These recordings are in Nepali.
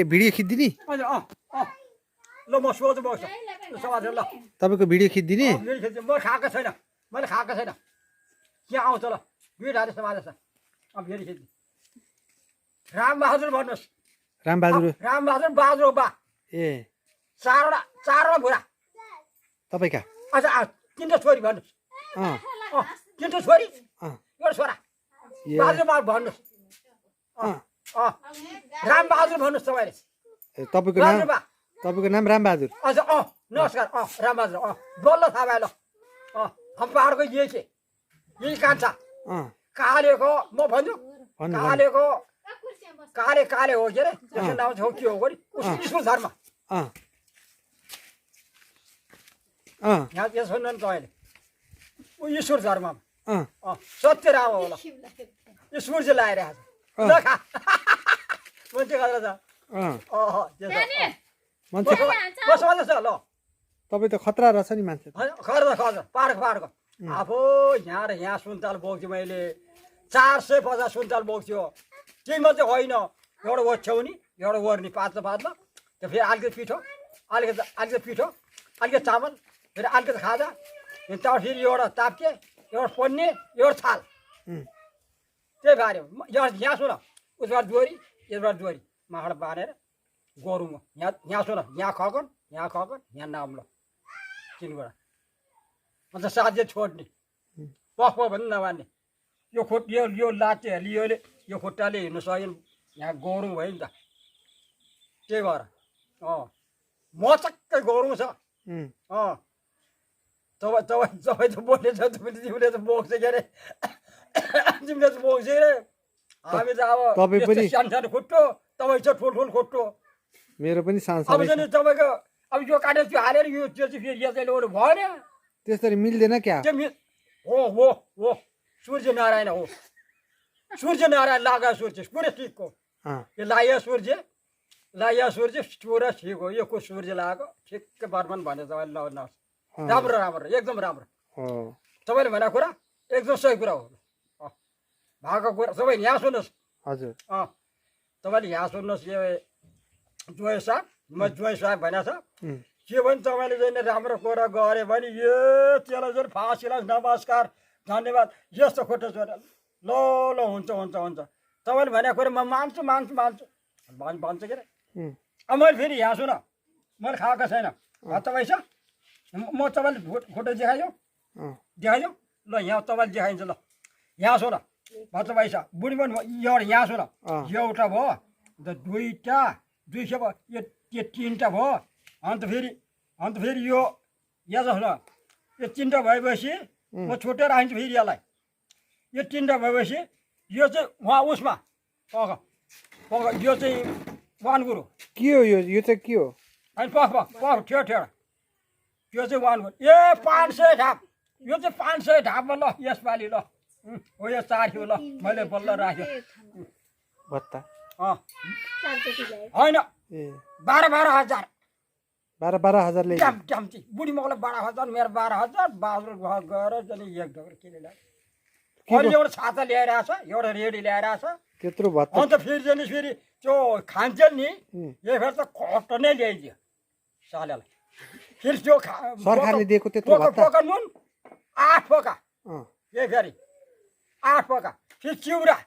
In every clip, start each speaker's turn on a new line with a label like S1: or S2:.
S1: भिडियो खिचिदिने
S2: ल म सोध्छु बस्छु समाजहरू ल
S1: तपाईँको भिडियो खिचिदिने
S2: म खाएको छैन मैले खाएको छैन यहाँ आउँछ ल भिड हाले समाज छ फेरि खिच्ने रामबहादुर भन्नुहोस् रामबहादुर बहादुर बा
S1: ए
S2: चारवटा बुढा
S1: तपाईँका
S2: अच्छा तिनवटा छोरी भन्नुहोस् तिनवटा छोरी एउटा छोरा बहादुर बा भन्नुहोस् रामबहादुर भन्नुहोस् तपाईँले
S1: तपाईँको नाम रामबहादुर
S2: अच्छा नमस्कार रामबहादुर बल्ल थाहा भयो ल हम पहाडको यही कान्छा कालेको म भन्छु कालेको काले हो के अरे त्यसको नाम छ के हो भने ईश्वर धर्म यहाँ के सुन्नु नि तपाईँले ऊ ईश्वर धर्ममा सत्य राम होला ईश्वर चाहिँ लगाइरहेको छ ल खा मान्छे गरेर छ ल
S1: तपाईँ त खतरा रहेछ नि मान्छे
S2: खर्च पाहाडको अब यहाँ र यहाँ सुन्तल बोक्थ्यो मैले 450 सुन्तल बोक्थ्यो त्यही मात्रै होइन एउटा ओछ्याउनी एउटा ओर्नी पातलो त्यो फेरि अलिकति पिठो अलिकति पिठो अलिकति चामल फेरि अलिकति खाजा त्यहाँबाट फेरि एउटा ताप्के एउटा पन्ने एउटा थाल त्यही बाऱ्यो यहाँ सुन उसबाट दोहोरी यसबाट दोहोरी माखडा बाँधेर गोरुमा यहाँ सुन यहाँ खगन यहाँ नाम्लो तिनबाट अन्त साध्य छोड्ने पख भन्नु नमान्ने यो लाटे लियोले यो खुट्टाले हिँड्नु सकेन यहाँ गोरु भयो नि त त्यही भएर मचक्कै गोरु छ तपाईँ त बोल्ने छ तिमीले त बोक्छ के अरे तिमीले त बोक्छ अरे हामी त अब सानो खुट्टो तपाईँ चाहिँ ठुल्ठुलो खुट्टो
S1: मेरो पनि सानो
S2: अब चाहिँ तपाईँको अब यो काटेर त्यो हालेर यो त्यो चाहिँ फेरि यसैले अरू भएन
S1: त्यसरी मिल्दैन क्या
S2: हो सूर्य नारायण हो सूर्य नारायण लागा सूर्य पुरै ठिकको यो लाया सूर्य पुरा ठिक हो यो को सूर्य लगाएको ठिक्कै बर्मन भने तपाईँले लाउनुहोस् राम्रो एकदम राम्रो तपाईँले भनेको कुरा एकदम सही कुरा हो भएको कुरा तपाईँ यहाँ सुन्नुहोस्
S1: हजुर
S2: तपाईँले यहाँ सुन्नुहोस् यो जोय साहब म जोय साहब भनेको छ के भने तपाईँले चाहिँ राम्रो कुरा गऱ्यो भने यो त्यसलाई चाहिँ फाँसीलाई नमस्कार धन्यवाद यस्तो खुट्टा छोडेर ल हुन्छ तपाईँले भनेको कुरा म मान्छु भन्छ के अरे अब मैले फेरि यहाँ सुन मैले खाएको छैन तपाईँ छ म तपाईँले खुट्टा देखाइदिउँ ल यहाँ तपाईँले देखाइन्छ ल यहाँ सुन भन्छ पैसा बुढी पनि एउटा यहाँ सुन एउटा भयो अन्त दुई सय भयो यो तिनवटा भयो अन्त फेरि यो यहाँ सुन यो तिनवटा भएपछि म छुट्याएर आइन्छु फेरि यसलाई यो तिनवटा भएपछि यो चाहिँ उहाँ उसमा पख यो चाहिँ वान गुरु
S1: के हो यो चाहिँ के हो
S2: अनि पख ठेड त्यो चाहिँ वान गुरु ए 500 ढाप यो चाहिँ 500 ढापमा ल यसपालि ल हो यो 4 थियो ल मैले बल्ल राख्यो
S1: भत्ता
S2: होइन 12,000
S1: 12,000 ले
S2: ट्याम्ची बुढी मगलाई 12,000 मेरो 12,000 बाजुर घर गएर जनि एक ढोकर किने ल्यायो अहिले एउटा छाता ल्याएर आछ एउटा रेडी ल्याएर आछ
S1: त्यत्रो भत्ता
S2: अन्त फेरि त्यो खान्छन् नि यो फेरि त खट नै ल्याइदियो सालेलाई फेरि त्यो
S1: सरकारले दिएको त्यत्रो भत्ता
S2: पोका नुन 8 पोका यही फेरि 8 पोका फेरि चिउरा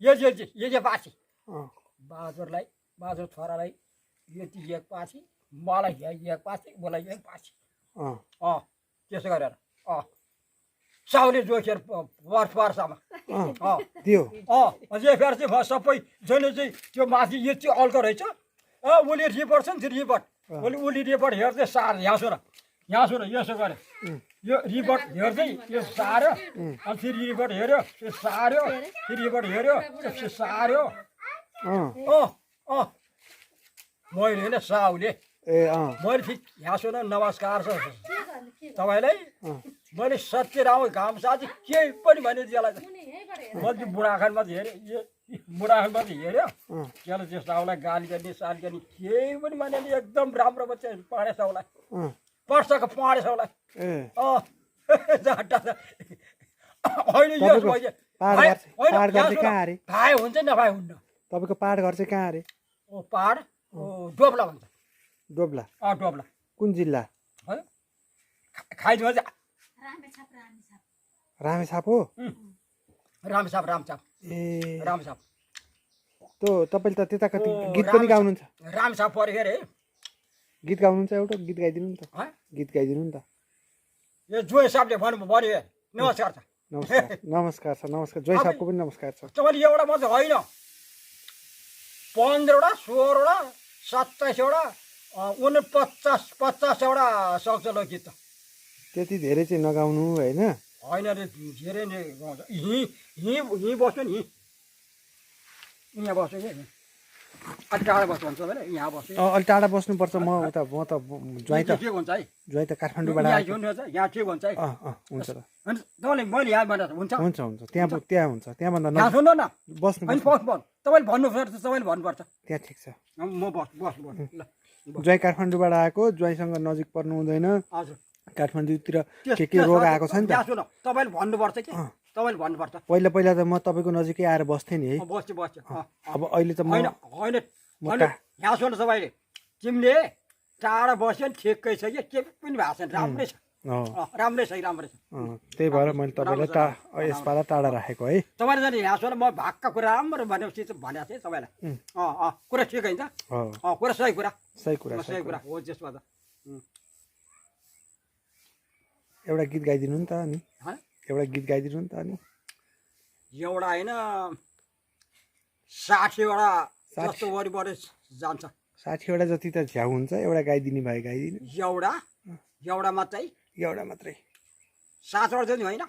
S2: यो पासी बाजुर छोरालाई यति एक पासी मलाई एक पासी मलाई एक पासी त्यसो गरेर साउले जोखेर वर्षसम्म
S1: दियो
S2: अझै फेरि चाहिँ सबै जसले चाहिँ त्यो माथि यो चाहिँ अल्को रहेछ उसले रिपोर्ट छ नि त्यो रिपोर्ट उसले रिपोर्ट हेर्दै सार यहाँ सुन यसो गरे यो रिपोर्ट हेर्दै यो सार्यो अनि फेरि रिपोर्ट हेऱ्यो त्यो सार्यो फेरि रिपोर्ट हेऱ्यो त्यो सार्यो मैले होइन साउले मैले फेरि यहाँ सुन नमस्कार छ तपाईँलाई मैले सत्य राम घाम साथी केही पनि भने त्यसलाई मैले बुढाखानमा हेरेँ बुढाखानमा हेऱ्यो त्यसलाई त्यो साउलाई गाली गर्ने साल गर्ने केही पनि भने एकदम राम्रो बच्चा पाडे साउलाई वर्षको पाडे साउलाई होइन भाइ हुन्छ नभाइ हुन्न
S1: तपाईँको पाहाड घर चाहिँ कहाँ अरे
S2: पहाड डोब्ला भन्छ
S1: डोब्ला
S2: डोब्ला
S1: कुन जिल्ला
S2: है खाइदिनु चाहिँ
S1: रामेछाप हो
S2: रामछाप
S1: ए
S2: रामछाप
S1: त्यो तपाईँले त त्यता कति गीत पनि गाउनुहुन्छ
S2: रामछाप पऱ्यो अरे
S1: गीत गाउनुहुन्छ एउटा गीत गाइदिनु नि त गीत गाइदिनु नि त
S2: यो जोय साहबले भन्नु पर्यो नमस्कार छ
S1: नमस्कार छ नमस्कार जोय साहबको पनि नमस्कार छ
S2: तपाईँले एउटा मात्रै होइन 15वटा 16वटा 27वटा 49-50वटा सक्छ ल गीत त
S1: त्यति धेरै चाहिँ नगाउनु होइन
S2: होइन रे धेरै नै गाउँछ यहीँ बस्नु नि यहाँ बस्नु कि अलिक टाढा बस्नु भन्छ भने यहाँ बस्नु
S1: अलि टाढा बस्नुपर्छ म त ज्वाइँ त
S2: के हुन्छ है
S1: ज्वाइँ त काठमाडौँबाट
S2: यहाँ के हुन्छ है
S1: हुन्छ त
S2: अनि तपाईँले मैले यहाँ भनेर हुन्छ
S1: हुन्छ हुन्छ त्यहाँ हुन्छ त्यहाँभन्दा
S2: यहाँ सुन्नु न
S1: बस्नु
S2: अनि तपाईँले भन्नुपर्छ तपाईँले भन्नुपर्छ
S1: त्यहाँ ठिक छ
S2: म बस्नु ल
S1: ज्वाइँ काठमाडौँबाट आएको ज्वाइँसँग नजिक पर्नु हुँदैन
S2: हजुर
S1: काठमाडौँतिर के रोग आएको छ नि त
S2: यहाँ सुन तपाईँले भन्नुपर्छ कि तपाईँले भन्नुपर्छ
S1: पहिला पहिला त म तपाईँको नजिकै आएर बस्थेँ नि है
S2: बस्छु
S1: अब अहिले त
S2: होइन होइन यहाँ सुन तपाईँले तिमीले टाढा बस्यो नि ठिकै छ कि के पनि भएको छैन राम्रै छ राम्रै छ
S1: त्यही भएर मैले तपाईँलाई यसपाला टाढा राखेको है
S2: तपाईँले जाने यहाँ सुन म भागका कुरा राम्रो भनेपछि भनेको थिएँ तपाईँलाई कुरा ठिक होइन कुरा सही कुरा हो त्यसमा त
S1: एउटा गीत गाइदिनु नि त अनि एउटा गीत गाइदिनु नि त अनि
S2: एउटा होइन 60वटा जस्तो वरिपरि जान्छ
S1: 60वटा जति त झ्याउ हुन्छ एउटा गाइदिने भए गाइदिनु
S2: एउटा मात्रै 7वटा जति होइन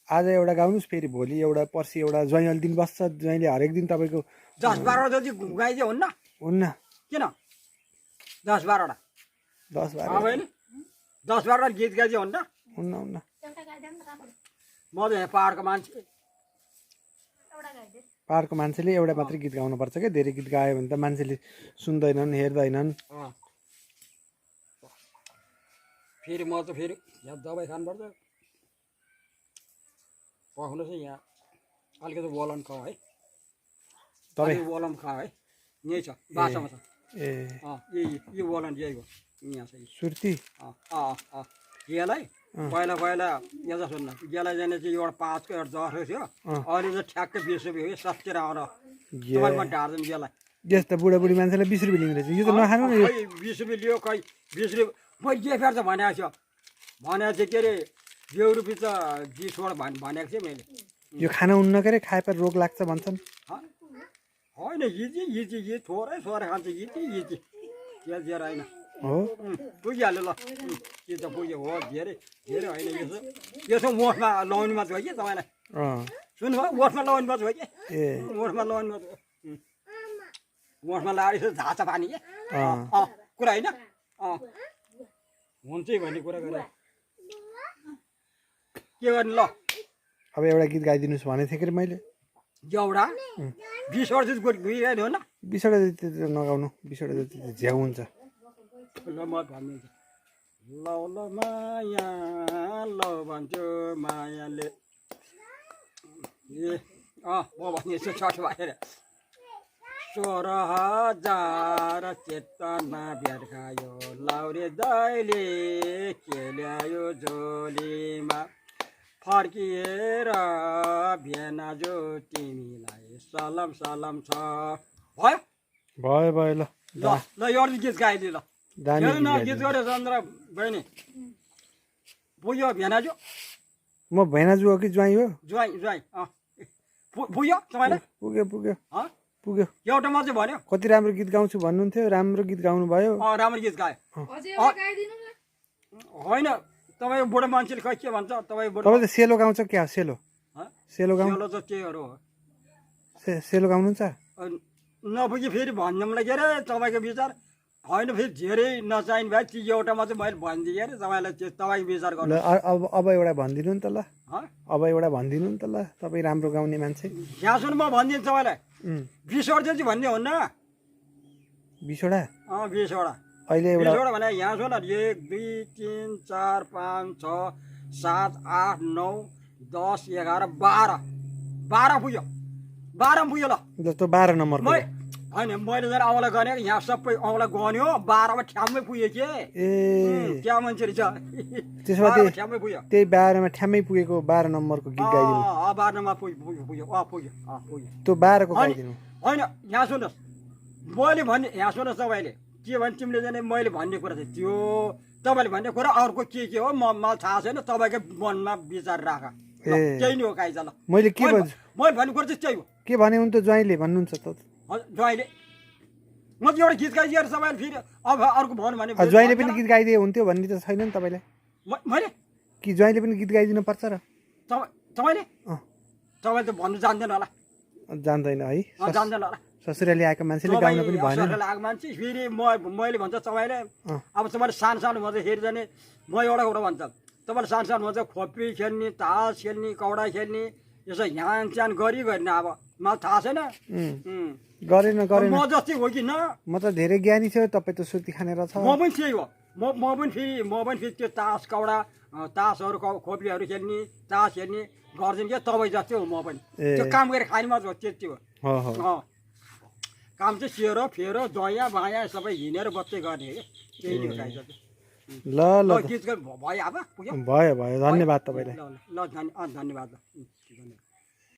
S1: आज एउटा गाउनुहोस् फेरि भोलि एउटा पर्सि एउटा ज्वाइँ अलि दिन बस्छ ज्वाइँले हरेक दिन तपाईँको
S2: 10-12वटा जति गाइदियो हुन्न किन 10-12वटा 10-12वटा गीत गाइदियो हुन्न म त यहाँ
S1: पाहाडको मान्छेले एउटा मात्रै गीत गाउनुपर्छ क्या धेरै गीत गायो भने त मान्छेले सुन्दैनन् हेर्दैनन्
S2: फेरि म त फेरि यहाँ दबाई खानुपर्छ पखाउनु चाहिँ यहाँ अलिकति वलन खाऊ है वलन खाऊ है यहीँ छ बासामा छ यो वलन यही हो यहाँ छ
S1: सुर्ती
S2: यसलाई पहिला यहाँ सुन्न यसलाई जाने चाहिँ एउटा 5को एउटा 10 थियो अहिले चाहिँ ठ्याक्कै 20 रुपियाँ हो सस्तेर आएर तपाईँमा ढार्दैन यसलाई
S1: यस त बुढाबुढी मान्छेलाई 20 रुपियाँ लिँदो रहेछ यो त नखानु नि
S2: 20 रुपियाँ लियो खै 20 रुपियाँ मैले के फेर्छ भनेको छु के अरे 2 रुपियाँ त 20वटा भनेको थिएँ मैले
S1: यो खाना उन्न के अरे खाएपछि रोग लाग्छ भन्छन्
S2: होइन यी थोरै खान्छ यी होइन
S1: हो
S2: पुगिहाल्यो ल के त पुग्यो हो धेरै होइन यसो ओठमा लगाउनु मात्रै हो कि तपाईँलाई सुन्नुभयो ओठमा लगाउनु मात्रै हो कि ओठमा लगाउनु मात्रै हो ओठमा लगाएर यसो झाँचा पानी के कुरा होइन हुन्छ भन्ने कुरा गरेर के गर्ने ल
S1: अब एउटा गीत गाइदिनुहोस् भनेको थिएँ कि मैले
S2: एउटा 20वटा जति गइरहनु हो न
S1: 20वटा जति नगाउनु 20वटा जति झ्याउ हुन्छ
S2: ल म भनिदिन्छु ल माया ल भन्छु मायाले म भनिदिन्छु छठ भएर 16,000 चेतना भेट्कायो लाउरे दाइले के ल्यायो झोलीमा फर्किएर भेनाजो तिमीलाई सलाम छ भयो
S1: ल
S2: एउटा गीत गाइदियो ल गीत गऱ्यो चन्द्र बहिनी पुग्यो भेनाजु
S1: म भेनाजु हो कि ज्वाइँ हो
S2: ज्वाइँ पुग्यो तपाईँलाई पुग्यो एउटा मात्रै भन्यो
S1: कति राम्रो गीत गाउँछु भन्नुहुन्थ्यो राम्रो गीत गाउनु भयो
S2: राम्रो गीत गायो होइन तपाईँ बुढो मान्छेले खै के भन्छ तपाईँ
S1: त सेलो गाउँछ क्या सेलो गाउनु
S2: त त्यहीहरू हो
S1: सेलो गाउनुहुन्छ
S2: नपुगी फेरि भन्नुलाई के अरे तपाईँको विचार होइन फेरि धेरै नचाहिने भए ती एउटा मात्रै मैले भनिदिएँ अरे तपाईँलाई तपाईँको विचार गर्नु
S1: अब एउटा भनिदिनु नि त ल अब एउटा भनिदिनु नि त ल तपाईँ राम्रो गाउने मान्छे
S2: यहाँ सुन म भनिदिन्छु तपाईँलाई 20वटा चाहिँ भन्ने हुन्न
S1: 20वटा
S2: 20वटा
S1: अहिले
S2: 20वटा भने यहाँ सुन 1 2 3 4 5 6 7 8 9 10 11 12 पुग्यो 12 पुग्यो ल
S1: जस्तो 12 नम्बरको
S2: होइन मैले झन् औँला गनेको यहाँ सबै औँला गन्यो 12मा ठ्याम्मै पुग्यो के
S1: ए
S2: त्यहाँ मान्छे रहेछ
S1: त्यसो भए
S2: 12 मा ठ्याम्मै पुग्यो
S1: त्यही 12मा ठ्याम्मै पुगेको 12 नम्बरको गीत गाइदिनु
S2: 12मा पुग्यो पुग्यो
S1: त्यो 12 को गाइदिनु
S2: होइन यहाँ सुन्नुहोस् मैले भन्ने यहाँ सुन्नुहोस् तपाईँले के भन्छ तिमीले जाने मैले भन्ने कुरा चाहिँ त्यो तपाईँले भन्ने कुरा अर्को के हो मलाई थाहा छैन तपाईँकै मनमा विचार राख त्यही नै हो काइजा ल
S1: मैले के भन्छु
S2: मैले भन्ने कुरा चाहिँ त्यही हो
S1: के भने उन त ज्वाइँले भन्नुहुन्छ त
S2: ज्वाइँले म चाहिँ एउटा गीत गाइदिएर तपाईँले फेरि अब अर्को भन्नु भने
S1: ज्वाइँले पनि गीत गाइदिए हुन्थ्यो भन्ने त छैन नि तपाईँलाई
S2: मैले
S1: कि ज्वाइँले पनि गीत गाइदिनु पर्छ र
S2: तपाईँले तपाईँले त भन्नु जान्दैन होला
S1: जान्दैन है
S2: जान्दैन होला
S1: ससुराली आएको मान्छेले गाउन पनि भएन
S2: आएको मान्छे फेरि मैले भन्छ तपाईँले अब तपाईँले सानो सानो भन्दाखेरि जाने म एउटा कुरा भन्छ तपाईँले सानो सानो भन्छ खोपी खेल्ने तास खेल्ने कौडा खेल्ने यसो ह्यान च्यान गरिगर्ने अब मलाई थाहा छैन
S1: गरेन
S2: म जस्तै हो कि न
S1: म त धेरै ज्ञानी थियो तपाईँ त सुर्ती खानेर छ
S2: म पनि त्यही हो म पनि फेरि त्यो तास कौडा तासहरू खोपीहरू खेल्ने तास खेल्ने गर्छन् क्या तपाईँ जस्तै हो म पनि त्यो काम गरेर खाने मात्र हो त्यति हो काम चाहिँ सेरो फेरो दयाँ बायाँ सबै हिँडेर बत्दै गर्ने हो त्यही नै हो
S1: ल ल
S2: गीत भयो अब पुग्यो
S1: भयो धन्यवाद तपाईँलाई
S2: ल धन्यवाद